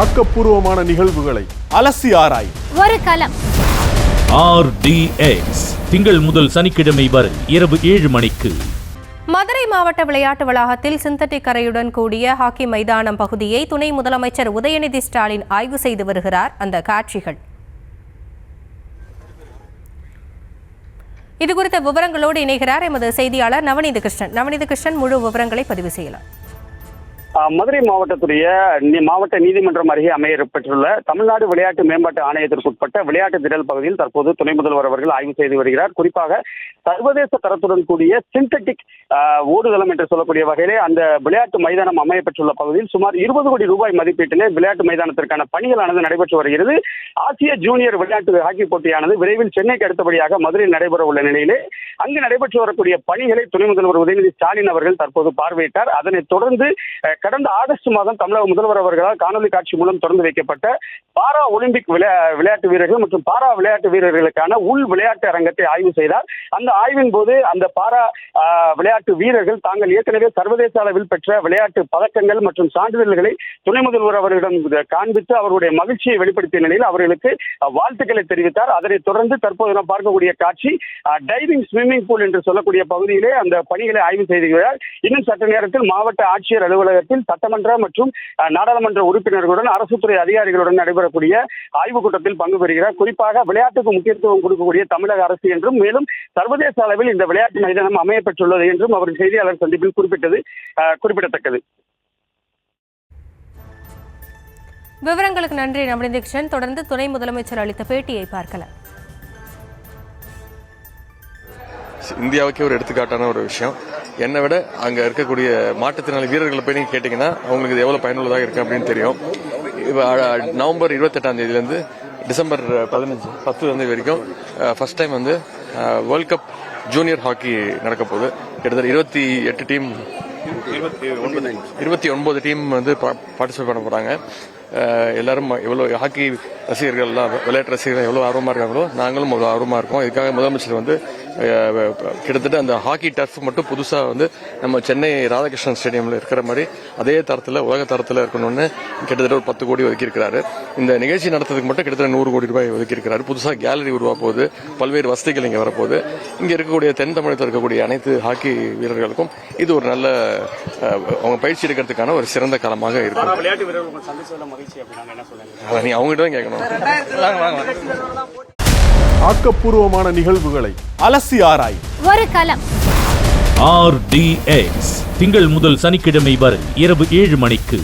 ஆக்கப்பூர்வமான நிகழ்வுகளை அலசி ஆராய் ஒரு களம். RDX திங்கள் முதல் சனிக்கிழமை வரை இரவு 7 மணிக்கு. மதுரை மாவட்ட விளையாட்டு வளாகத்தில் சிந்தட்டிக் கரையுடன் கூடிய ஹாக்கி மைதானம் பகுதியை துணை முதலமைச்சர் உதயநிதி ஸ்டாலின் ஆய்வு செய்து வருகிறார். அந்த காட்சிகள். இதுகுறித்த விவரங்களோடு இணைகிறார் எமது செய்தியாளர் நவநீத கிருஷ்ணன். நவநீத கிருஷ்ணன், முழு விவரங்களை பதிவு செய்யலாம். மதுரை மாவட்டத்துடைய மாவட்ட நீதிமன்றம் அருகே அமையப்பெற்றுள்ள தமிழ்நாடு விளையாட்டு மேம்பாட்டு ஆணையத்திற்குட்பட்ட விளையாட்டு திடல் பகுதியில் தற்போது துணை முதல்வர் அவர்கள் ஆய்வு செய்து வருகிறார். குறிப்பாக சர்வதேச தரத்துடன் கூடிய சிந்தட்டிக் ஓடுதளம் என்று சொல்லக்கூடிய வகையிலே அந்த விளையாட்டு மைதானம் அமையப்பெற்றுள்ள பகுதியில் சுமார் 20 கோடி ரூபாய் மதிப்பீட்டிலே விளையாட்டு மைதானத்திற்கான பணிகளானது நடைபெற்று வருகிறது. ஆசிய ஜூனியர் விளையாட்டு ஹாக்கி போட்டியானது விரைவில் சென்னைக்கு அடுத்தபடியாக மதுரையில் நடைபெற உள்ள நிலையிலே அங்கு நடைபெற்று வரக்கூடிய பணிகளை துணை முதல்வர் உதயநிதி ஸ்டாலின் அவர்கள் தற்போது பார்வையிட்டார். அதனைத் தொடர்ந்து கடந்த ஆகஸ்ட் மாதம் தமிழக முதல்வர் அவர்களால் காணொலி காட்சி மூலம் திறந்து வைக்கப்பட்ட பாரா ஒலிம்பிக் விளையாட்டு வீரர்கள் மற்றும் பாரா விளையாட்டு வீரர்களுக்கான உள் விளையாட்டு அரங்கத்தை ஆய்வு செய்தார். அந்த ஆய்வின் போது அந்த பாரா விளையாட்டு வீரர்கள் தாங்கள் ஏற்கனவே சர்வதேச அளவில் பெற்ற விளையாட்டு பதக்கங்கள் மற்றும் சான்றிதழ்களை துணை முதல்வர் அவர்களிடம் காண்பித்து அவர்களுடைய மகிழ்ச்சியை வெளிப்படுத்திய நிலையில் அவர்களுக்கு வாழ்த்துக்களை தெரிவித்தார். அதனைத் தொடர்ந்து தற்போது நாம் பார்க்கக்கூடிய காட்சி டைவிங் ஸ்விம்மிங் பூல் என்று சொல்லக்கூடிய பகுதியிலே அந்த பணிகளை ஆய்வு செய்துகிறார். இன்னும் சற்று நேரத்தில் மாவட்ட ஆட்சியர் அலுவலகத்தில் சட்டமன்ற மற்றும் நாடாளுமன்ற உறுப்பினர்களுடன் அரசுத்துறை அதிகாரிகளுடன் நடைபெறக்கூடிய ஆய்வுக் கூட்டத்தில் பங்கு பெறுகிறார். குறிப்பாக விளையாட்டுக்கு முக்கியத்துவம் கொடுக்கக்கூடிய தமிழக அரசு என்றும் மேலும் சர்வதேச அளவில் இந்த விளையாட்டு மைதானம் அமையப்பெற்றுள்ளது என்றும் அவர் செய்தியாளர் சந்திப்பில் குறிப்பிட்டது குறிப்பிடத்தக்கது. விவரங்களுக்கு நன்றி நவநீத கிருஷ்ணன். தொடர்ந்து துணை முதலமைச்சர் அளித்த பேட்டியை பார்க்கலாம். இந்தியாவுக்கே ஒரு எடுத்துக்காட்டான ஒரு விஷயம். என்னை விட அங்கே இருக்கக்கூடிய மாற்றுத்திறனாளி வீரர்களை போய் நீங்கள் கேட்டிங்கன்னா அவங்களுக்கு இது எவ்வளோ பயனுள்ளதாக இருக்குது அப்படின்னு தெரியும். நவம்பர் 28ஆம் தேதியிலேருந்து டிசம்பர் 10 வரைக்கும் ஃபர்ஸ்ட் டைம் வந்து வேர்ல்ட் கப் ஜூனியர் ஹாக்கி நடக்க போகுது. கிட்டத்தட்ட 29 டீம் வந்து பார்ட்டிசிபேட் பண்ண போகிறாங்க. எல்லாரும் எவ்வளோ ஹாக்கி ரசிகர்கள்லாம் விளையாட்டு ரசிகர்கள் எவ்வளோ ஆர்வமாக இருக்காங்களோ நாங்களும் அவ்வளோ ஆர்வமாக இருக்கோம். இதுக்காக முதலமைச்சர் வந்து கிட்டத்தட்ட அந்த ஹாக்கி டர்ஃப் மட்டும் புதுசாக வந்து நம்ம சென்னை ராதாகிருஷ்ணன் ஸ்டேடியமில் இருக்கிற மாதிரி அதே தரத்தில் உலக தரத்தில் இருக்கணும்னு கிட்டத்தட்ட ஒரு 10 கோடி ஒதுக்கியிருக்கிறாரு. இந்த நிகழ்ச்சி நடத்துறதுக்கு மட்டும் கிட்டத்தட்ட 100 கோடி ரூபாய் ஒதுக்கியிருக்கிறாரு. புதுசாக கேலரி உருவாக போகுது, பல்வேறு வசதிகள் இங்கே வரப்போகுது. இங்கே இருக்கக்கூடிய தென் தமிழகத்தில் இருக்கக்கூடிய அனைத்து ஹாக்கி வீரர்களுக்கும் இது ஒரு நல்ல அவங்க பயிற்சி எடுக்கிறதுக்கான ஒரு சிறந்த காலமாக இருக்கும். நீ அவங்ககிட்ட தான் கேட்கணும். ஆக்கப்பூர்வமான நிகழ்வுகளை அலசி ஆராய் ஒரு களம். RDX திங்கள் முதல் சனிக்கிழமை வரை இரவு 7 மணிக்கு.